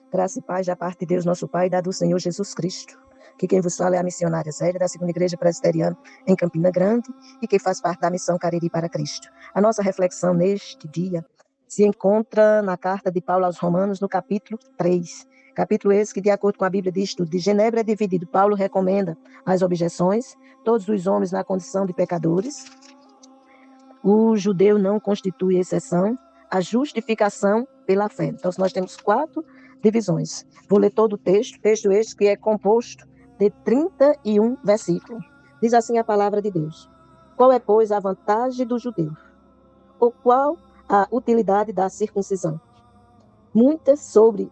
Graça e paz da parte de Deus, nosso Pai, e da do Senhor Jesus Cristo. Que quem vos fala é a missionária Zélia, da Segunda Igreja Presbiteriana, em Campina Grande, e que faz parte da missão Cariri para Cristo. A nossa reflexão neste dia se encontra na carta de Paulo aos Romanos, no capítulo 3. Capítulo esse que, de acordo com a Bíblia, diz tudo. De Genebra é dividido. Paulo recomenda as objeções, todos os homens na condição de pecadores. O judeu não constitui exceção. A justificação pela fé. Então, nós temos 4 divisões. Vou ler todo o texto este que é composto de 31 versículos. Diz assim a palavra de Deus. Qual é, pois, a vantagem do judeu? Ou qual a utilidade da circuncisão? Muitas sobre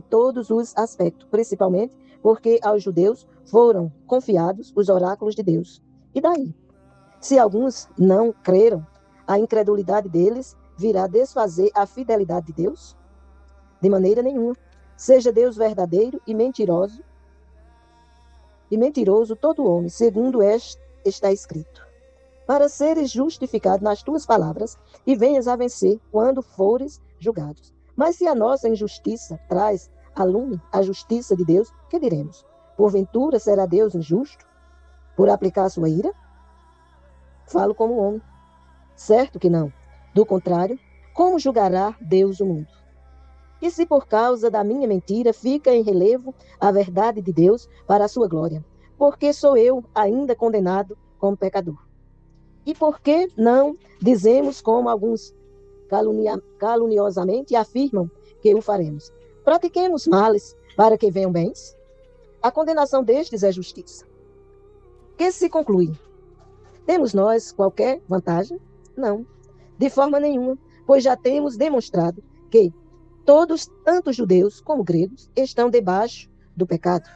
todos os aspectos, principalmente porque aos judeus foram confiados os oráculos de Deus. E daí? Se alguns não creram, a incredulidade deles virá desfazer a fidelidade de Deus? De maneira nenhuma. Seja Deus verdadeiro e mentiroso todo homem, segundo está escrito. Para seres justificado nas tuas palavras e venhas a vencer quando fores julgados. Mas se a nossa injustiça traz a lume a justiça de Deus, que diremos? Porventura será Deus injusto por aplicar a sua ira? Falo como homem. Certo que não. Do contrário, como julgará Deus o mundo? E se por causa da minha mentira fica em relevo a verdade de Deus para a sua glória? Porque sou eu ainda condenado como pecador? E por que não dizemos como alguns caluniosamente afirmam que o faremos? Pratiquemos males para que venham bens? A condenação destes é justiça. Que se conclui? Temos nós qualquer vantagem? Não, de forma nenhuma, pois já temos demonstrado que todos, tanto judeus como gregos, estão debaixo do pecado.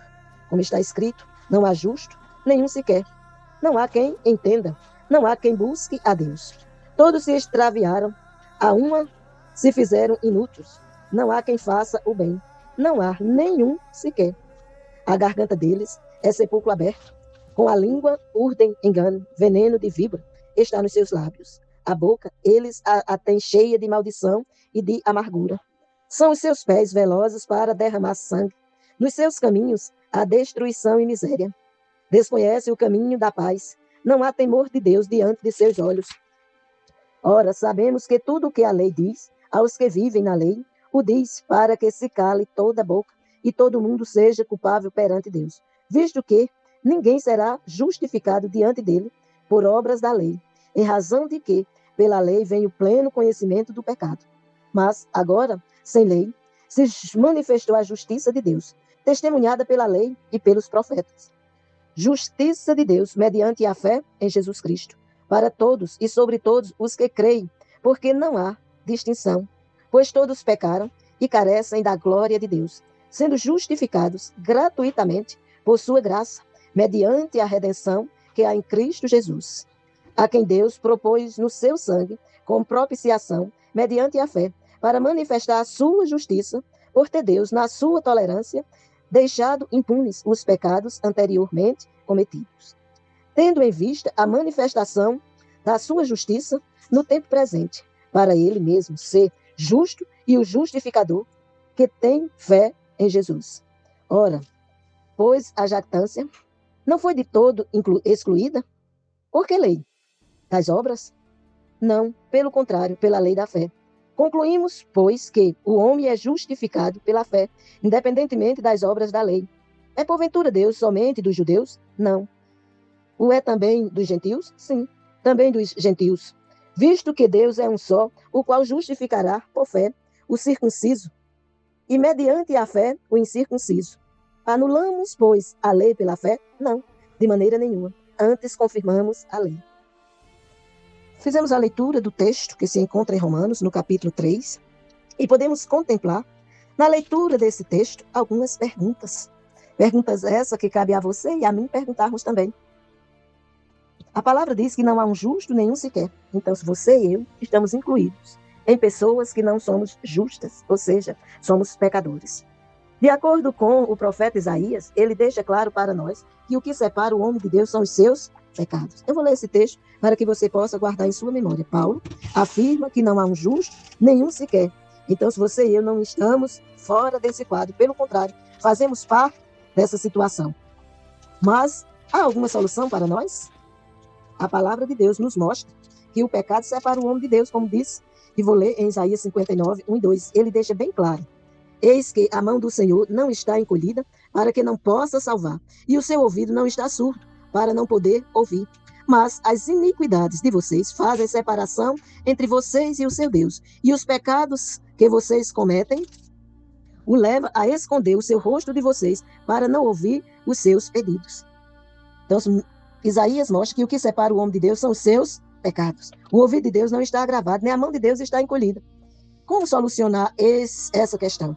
Como está escrito, não há justo, nenhum sequer. Não há quem entenda, não há quem busque a Deus. Todos se extraviaram, a uma se fizeram inúteis. Não há quem faça o bem, não há nenhum sequer. A garganta deles é sepulcro aberto, com a língua urdem engano, veneno de víbora está nos seus lábios. A boca, eles a têm cheia de maldição e de amargura. São os seus pés velozes para derramar sangue. Nos seus caminhos, há destruição e miséria. Desconhece o caminho da paz. Não há temor de Deus diante de seus olhos. Ora, sabemos que tudo o que a lei diz, aos que vivem na lei, o diz para que se cale toda a boca e todo mundo seja culpável perante Deus. Visto que ninguém será justificado diante dele por obras da lei, em razão de que pela lei vem o pleno conhecimento do pecado. Mas, agora, sem lei, se manifestou a justiça de Deus, testemunhada pela lei e pelos profetas. Justiça de Deus, mediante a fé em Jesus Cristo, para todos e sobre todos os que creem, porque não há distinção, pois todos pecaram e carecem da glória de Deus, sendo justificados gratuitamente por sua graça, mediante a redenção que há em Cristo Jesus, a quem Deus propôs no seu sangue, com propiciação, mediante a fé, para manifestar a sua justiça, por ter Deus, na sua tolerância, deixado impunes os pecados anteriormente cometidos, tendo em vista a manifestação da sua justiça no tempo presente, para ele mesmo ser justo e o justificador que tem fé em Jesus. Ora, pois a jactância não foi de todo excluída? Por que lei? Das obras? Não, pelo contrário, pela lei da fé. Concluímos, pois, que o homem é justificado pela fé, independentemente das obras da lei. É porventura Deus somente dos judeus? Não. O é também dos gentios? Sim, também dos gentios. Visto que Deus é um só, o qual justificará por fé o circunciso, e mediante a fé o incircunciso. Anulamos, pois, a lei pela fé? Não, de maneira nenhuma. Antes confirmamos a lei. Fizemos a leitura do texto que se encontra em Romanos, no capítulo 3, e podemos contemplar, na leitura desse texto, algumas perguntas. Perguntas essas que cabe a você e a mim perguntarmos também. A palavra diz que não há um justo nenhum sequer. Então, se você e eu estamos incluídos em pessoas que não somos justas, ou seja, somos pecadores. De acordo com o profeta Isaías, ele deixa claro para nós que o que separa o homem de Deus são os seus pecados. Eu vou ler esse texto para que você possa guardar em sua memória. Paulo afirma que não há um justo, nenhum sequer, Então, se você e eu não estamos fora desse quadro, pelo contrário, fazemos parte dessa situação. Mas há alguma solução para nós? A palavra de Deus nos mostra que o pecado separa o homem de Deus, como diz, e vou ler em Isaías 59, 1 e 2. Ele deixa bem claro: eis que a mão do Senhor não está encolhida para que não possa salvar, e o seu ouvido não está surdo para não poder ouvir. Mas as iniquidades de vocês fazem separação entre vocês e o seu Deus, e os pecados que vocês cometem o leva a esconder o seu rosto de vocês para não ouvir os seus pedidos. Então, Isaías mostra que o que separa o homem de Deus são os seus pecados. O ouvido de Deus não está agravado, nem a mão de Deus está encolhida. Como solucionar essa questão?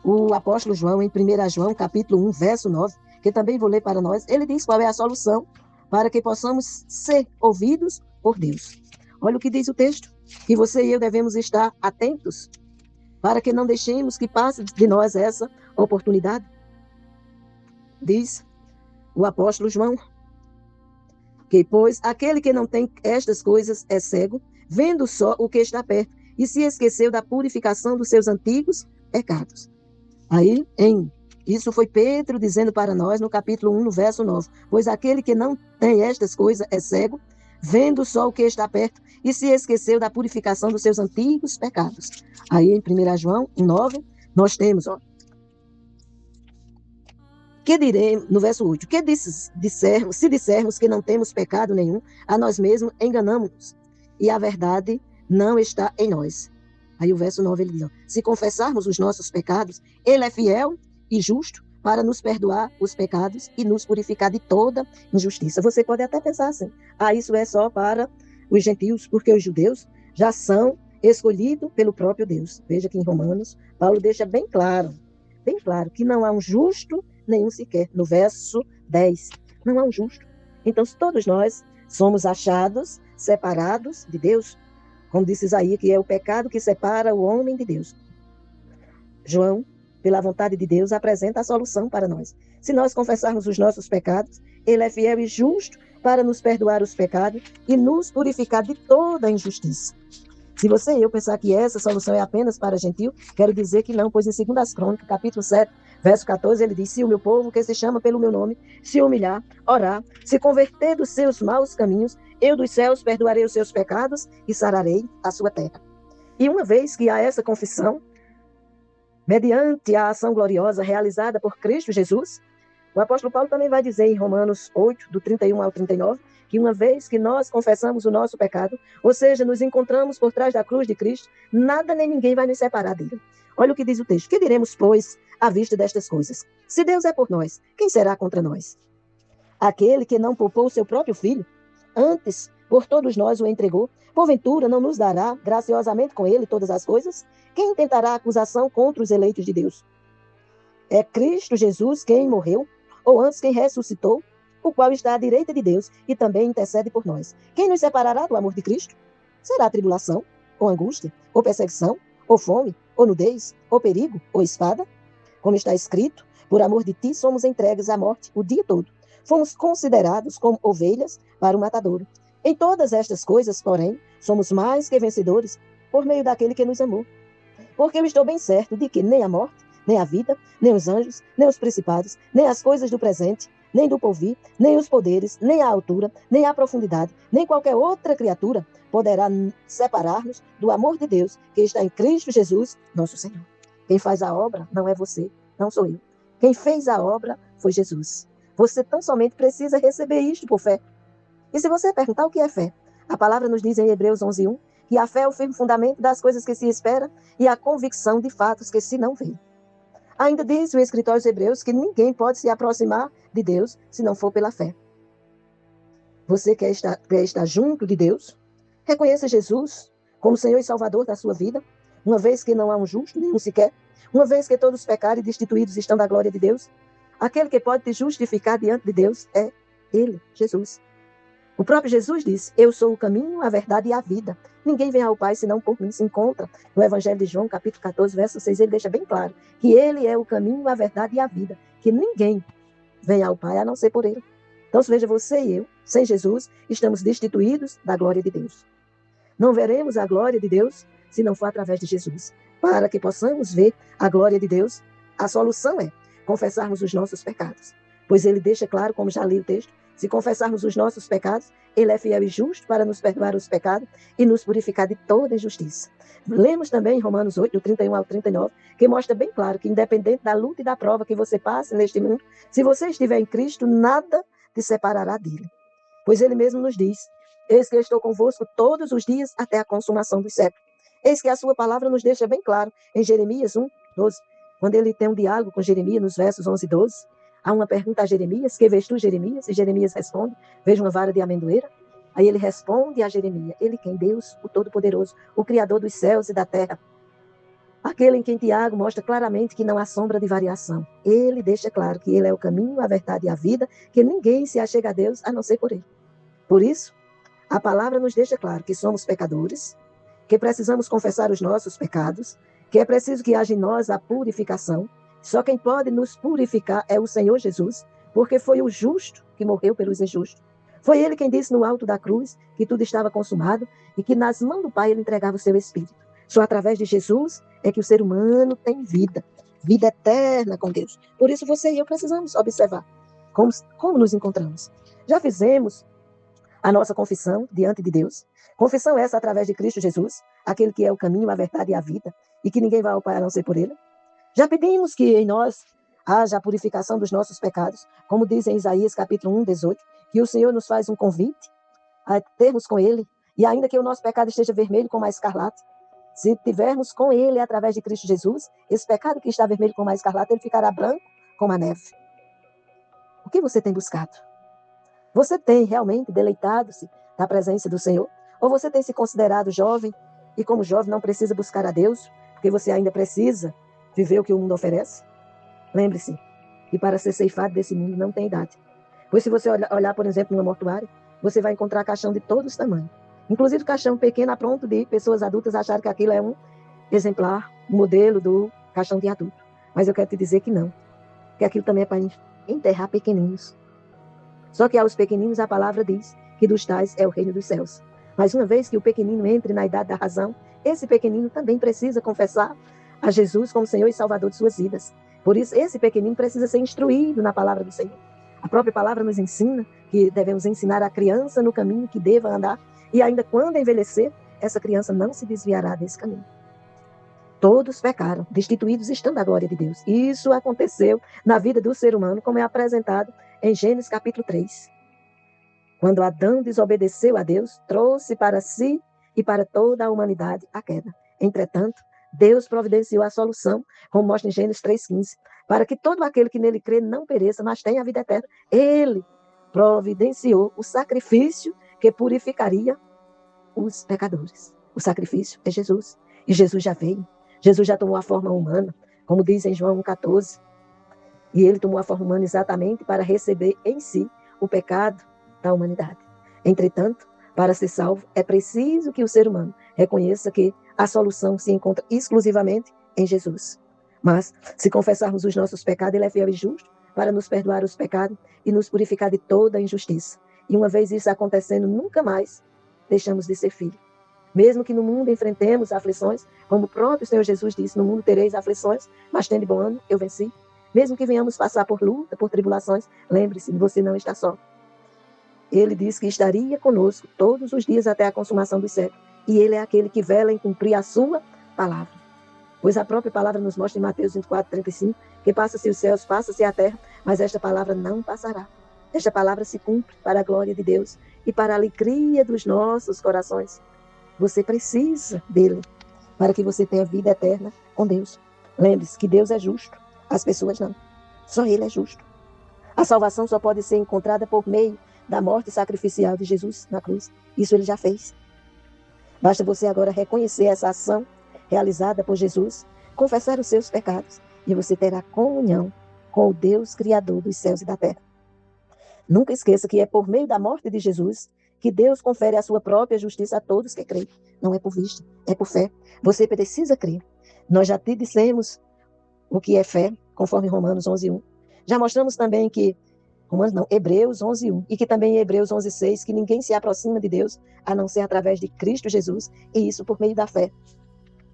O apóstolo João, em 1 João, capítulo 1, verso 9, que também vou ler para nós, ele diz qual é a solução para que possamos ser ouvidos por Deus. Olha o que diz o texto, que você e eu devemos estar atentos para que não deixemos que passe de nós essa oportunidade. Diz o apóstolo João, que pois aquele que não tem estas coisas é cego, vendo só o que está perto, e se esqueceu da purificação dos seus antigos pecados. Aí, isso foi Pedro dizendo para nós no capítulo 1, no verso 9, pois aquele que não tem estas coisas é cego, vendo só o que está perto, e se esqueceu da purificação dos seus antigos pecados. Aí em 1 João 1, 9, nós temos, que diremos, no verso 8, se dissermos que não temos pecado nenhum, a nós mesmos enganamos-nos, e a verdade não está em nós. Aí o verso 9 ele diz, se confessarmos os nossos pecados, ele é fiel e justo para nos perdoar os pecados e nos purificar de toda injustiça. Você pode até pensar assim, isso é só para os gentios, porque os judeus já são escolhidos pelo próprio Deus. Veja que em Romanos, Paulo deixa bem claro, que não há um justo nenhum sequer. No verso 10, não há um justo. Então, todos nós somos achados, separados de Deus, como disse Isaías, que é o pecado que separa o homem de Deus. João, pela vontade de Deus, apresenta a solução para nós. Se nós confessarmos os nossos pecados, ele é fiel e justo para nos perdoar os pecados e nos purificar de toda a injustiça. Se você e eu pensar que essa solução é apenas para gentil, quero dizer que não, pois em 2 Crônicas, capítulo 7, verso 14, ele diz, se o meu povo, que se chama pelo meu nome, se humilhar, orar, se converter dos seus maus caminhos, eu dos céus perdoarei os seus pecados e sararei a sua terra. E uma vez que há essa confissão, mediante a ação gloriosa realizada por Cristo Jesus, o apóstolo Paulo também vai dizer em Romanos 8, do 31 ao 39, que uma vez que nós confessamos o nosso pecado, ou seja, nos encontramos por trás da cruz de Cristo, nada nem ninguém vai nos separar dele. Olha o que diz o texto. Que diremos, pois, à vista destas coisas? Se Deus é por nós, quem será contra nós? Aquele que não poupou o seu próprio filho, antes por todos nós o entregou, porventura não nos dará graciosamente com ele todas as coisas? Quem tentará acusação contra os eleitos de Deus? É Cristo Jesus quem morreu, ou antes quem ressuscitou, o qual está à direita de Deus e também intercede por nós. Quem nos separará do amor de Cristo? Será tribulação, ou angústia, ou perseguição, ou fome, ou nudez, ou perigo, ou espada? Como está escrito, por amor de ti somos entregues à morte o dia todo. Fomos considerados como ovelhas para o matadouro. Em todas estas coisas, porém, somos mais que vencedores por meio daquele que nos amou. Porque eu estou bem certo de que nem a morte, nem a vida, nem os anjos, nem os principados, nem as coisas do presente, nem do porvir, nem os poderes, nem a altura, nem a profundidade, nem qualquer outra criatura poderá separar-nos do amor de Deus que está em Cristo Jesus, nosso Senhor. Quem faz a obra não é você, não sou eu. Quem fez a obra foi Jesus. Você tão somente precisa receber isto por fé. E se você perguntar o que é fé, a palavra nos diz em Hebreus 11:1 que a fé é o firme fundamento das coisas que se espera e a convicção de fatos que se não vê. Ainda diz o escritor aos Hebreus que ninguém pode se aproximar de Deus se não for pela fé. Você quer estar junto de Deus? Reconheça Jesus como Senhor e Salvador da sua vida, uma vez que não há um justo, nenhum sequer, uma vez que todos os pecados e destituídos estão da glória de Deus. Aquele que pode te justificar diante de Deus é Ele, Jesus. O próprio Jesus disse, eu sou o caminho, a verdade e a vida. Ninguém vem ao Pai senão por mim. Se encontra no Evangelho de João, capítulo 14, verso 6, ele deixa bem claro que ele é o caminho, a verdade e a vida, que ninguém vem ao Pai a não ser por ele. Então, se veja, você e eu, sem Jesus, estamos destituídos da glória de Deus. Não veremos a glória de Deus se não for através de Jesus. Para que possamos ver a glória de Deus, a solução é confessarmos os nossos pecados. Pois ele deixa claro, como já li o texto, se confessarmos os nossos pecados, ele é fiel e justo para nos perdoar os pecados e nos purificar de toda injustiça. Lemos também em Romanos 8, do 31 ao 39, que mostra bem claro que, independente da luta e da prova que você passe neste mundo, se você estiver em Cristo, nada te separará dele. Pois ele mesmo nos diz: eis que eu estou convosco todos os dias até a consumação dos séculos. Eis que a sua palavra nos deixa bem claro em Jeremias 1, 12, quando ele tem um diálogo com Jeremias nos versos 11 e 12. Há uma pergunta a Jeremias: que vês tu, Jeremias? E Jeremias responde: vejo uma vara de amendoeira. Aí ele responde a Jeremias: ele quem? Deus, o Todo-Poderoso, o Criador dos céus e da terra. Aquele em quem Tiago mostra claramente que não há sombra de variação. Ele deixa claro que ele é o caminho, a verdade e a vida, que ninguém se achega a Deus a não ser por ele. Por isso, a palavra nos deixa claro que somos pecadores, que precisamos confessar os nossos pecados, que é preciso que haja em nós a purificação. Só quem pode nos purificar é o Senhor Jesus, porque foi o justo que morreu pelos injustos. Foi ele quem disse no alto da cruz que tudo estava consumado e que nas mãos do Pai ele entregava o seu Espírito. Só através de Jesus é que o ser humano tem vida, vida eterna com Deus. Por isso você e eu precisamos observar como nos encontramos. Já fizemos a nossa confissão diante de Deus. Confissão essa através de Cristo Jesus, aquele que é o caminho, a verdade e a vida, e que ninguém vai ao Pai a não ser por ele. Já pedimos que em nós haja a purificação dos nossos pecados, como diz em Isaías capítulo 1, 18, que o Senhor nos faz um convite a termos com ele, e ainda que o nosso pecado esteja vermelho como a escarlate, se tivermos com ele através de Cristo Jesus, esse pecado que está vermelho como a escarlate, ele ficará branco como a neve. O que você tem buscado? Você tem realmente deleitado-se na presença do Senhor? Ou você tem se considerado jovem e como jovem não precisa buscar a Deus, porque você ainda precisa viver o que o mundo oferece? Lembre-se que para ser ceifado desse mundo não tem idade. Pois se você olhar, por exemplo, numa mortuária, você vai encontrar caixão de todos os tamanhos. Inclusive caixão pequeno a ponto de pessoas adultas acharem que aquilo é um exemplar, um modelo do caixão de adulto. Mas eu quero te dizer que não. Que aquilo também é para enterrar pequeninos. Só que aos pequeninos a palavra diz que dos tais é o reino dos céus. Mas uma vez que o pequenino entre na idade da razão, esse pequenino também precisa confessar a Jesus como Senhor e Salvador de suas vidas. Por isso, esse pequenino precisa ser instruído na palavra do Senhor. A própria palavra nos ensina que devemos ensinar a criança no caminho que deva andar, e ainda quando envelhecer, essa criança não se desviará desse caminho. Todos pecaram, destituídos estão da glória de Deus. Isso aconteceu na vida do ser humano, como é apresentado em Gênesis capítulo 3. Quando Adão desobedeceu a Deus, trouxe para si e para toda a humanidade a queda. Entretanto, Deus providenciou a solução, como mostra em Gênesis 3,15, para que todo aquele que nele crê não pereça, mas tenha a vida eterna. Ele providenciou o sacrifício que purificaria os pecadores. O sacrifício é Jesus. E Jesus já veio. Jesus já tomou a forma humana, como diz em João 1,14. E ele tomou a forma humana exatamente para receber em si o pecado da humanidade. Entretanto, para ser salvo, é preciso que o ser humano reconheça que a solução se encontra exclusivamente em Jesus. Mas, se confessarmos os nossos pecados, ele é fiel e justo para nos perdoar os pecados e nos purificar de toda a injustiça. E uma vez isso acontecendo, nunca mais deixamos de ser filho. Mesmo que no mundo enfrentemos aflições, como o próprio Senhor Jesus disse, no mundo tereis aflições, mas tende bom ânimo, eu venci. Mesmo que venhamos passar por luta, por tribulações, lembre-se, você não está só. Ele disse que estaria conosco todos os dias até a consumação dos séculos. E ele é aquele que vela em cumprir a sua palavra. Pois a própria palavra nos mostra em Mateus 24, 35, que passa-se os céus, passa-se a terra, mas esta palavra não passará. Esta palavra se cumpre para a glória de Deus e para a alegria dos nossos corações. Você precisa dele para que você tenha vida eterna com Deus. Lembre-se que Deus é justo, as pessoas não. Só ele é justo. A salvação só pode ser encontrada por meio da morte sacrificial de Jesus na cruz. Isso ele já fez. Basta você agora reconhecer essa ação realizada por Jesus, confessar os seus pecados, e você terá comunhão com o Deus Criador dos céus e da terra. Nunca esqueça que é por meio da morte de Jesus que Deus confere a sua própria justiça a todos que creem. Não é por vista, é por fé. Você precisa crer. Nós já te dissemos o que é fé, conforme Romanos 11:1. Já mostramos também que Hebreus 11:1, e que também em Hebreus 11:6, que ninguém se aproxima de Deus a não ser através de Cristo Jesus, e isso por meio da fé.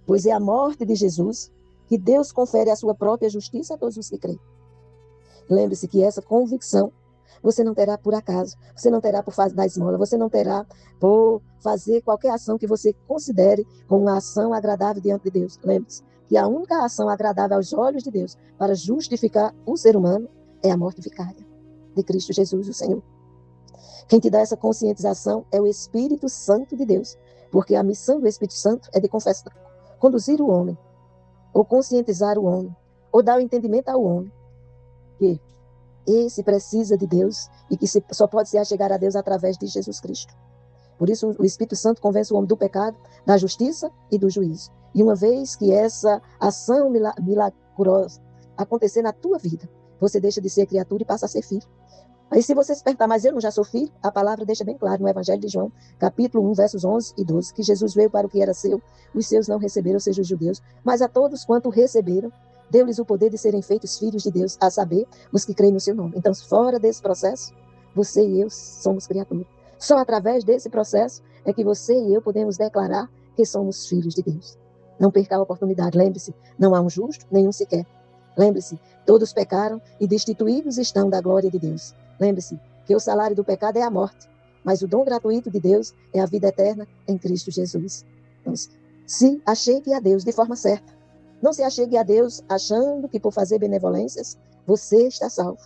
pois é a morte de Jesus que Deus confere a sua própria justiça a todos os que creem. Lembre-se que essa convicção você não terá por acaso, você não terá por dar esmola, você não terá por fazer qualquer ação que você considere como uma ação agradável diante de Deus. Lembre-se que a única ação agradável aos olhos de Deus para justificar o ser humano é a morte vicária de Cristo Jesus, o Senhor. Quem te dá essa conscientização é o Espírito Santo de Deus, porque a missão do Espírito Santo é de confessar, conduzir o homem, ou conscientizar o homem, ou dar o entendimento ao homem que esse precisa de Deus e que só pode se achegar a Deus através de Jesus Cristo. Por isso, o Espírito Santo convence o homem do pecado, da justiça e do juízo. E uma vez que essa ação milagrosa acontecer na tua vida, você deixa de ser criatura e passa a ser filho. Aí se você se perguntar, mas eu não já sou filho? A palavra deixa bem claro no Evangelho de João, capítulo 1, versos 11 e 12, que Jesus veio para o que era seu, os seus não receberam, ou seja, os judeus, mas a todos quanto receberam, deu-lhes o poder de serem feitos filhos de Deus, a saber, os que creem no seu nome. Então, fora desse processo, você e eu somos criaturas. Só através desse processo é que você e eu podemos declarar que somos filhos de Deus. Não perca a oportunidade, lembre-se, não há um justo, nenhum sequer. Lembre-se, todos pecaram e destituídos estão da glória de Deus. Lembre-se que o salário do pecado é a morte, mas o dom gratuito de Deus é a vida eterna em Cristo Jesus. Então, se achegue a Deus de forma certa. Não se achegue a Deus achando que por fazer benevolências você está salvo.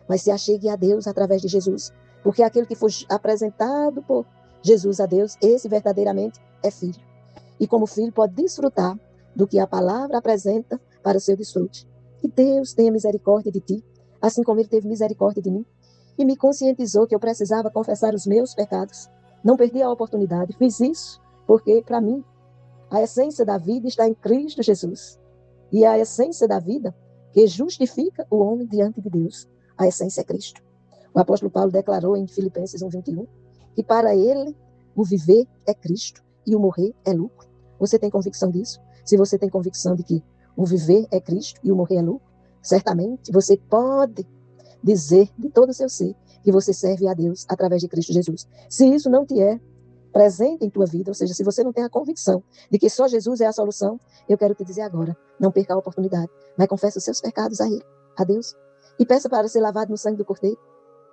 Mas se achegue a Deus através de Jesus. Porque aquele que for apresentado por Jesus a Deus, esse verdadeiramente é filho. E como filho pode desfrutar do que a palavra apresenta para o seu desfrute. Que Deus tenha misericórdia de ti, assim como Ele teve misericórdia de mim. E me conscientizou que eu precisava confessar os meus pecados. Não perdi a oportunidade. Fiz isso porque, para mim, a essência da vida está em Cristo Jesus. E a essência da vida que justifica o homem diante de Deus. A essência é Cristo. O apóstolo Paulo declarou em Filipenses 1:21 que para ele o viver é Cristo e o morrer é lucro. Você tem convicção disso? Se você tem convicção de que o viver é Cristo e o morrer é lucro, certamente você pode dizer de todo o seu ser que você serve a Deus através de Cristo Jesus. Se isso não te é presente em tua vida, ou seja, se você não tem a convicção de que só Jesus é a solução, eu quero te dizer agora, não perca a oportunidade, mas confesse os seus pecados a Ele, a Deus, e peça para ser lavado no sangue do Cordeiro.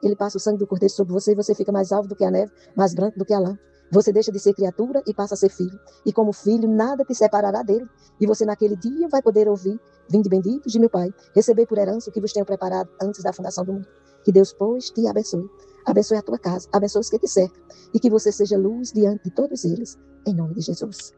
Ele passa o sangue do Cordeiro sobre você e você fica mais alvo do que a neve, mais branco do que a lã. Você deixa de ser criatura e passa a ser filho. E como filho, nada te separará dele. E você naquele dia vai poder ouvir: vinde benditos de meu Pai, receber por herança o que vos tenho preparado antes da fundação do mundo. Que Deus, pois, te abençoe. Abençoe a tua casa, abençoe os que te cercam. E que você seja luz diante de todos eles. Em nome de Jesus.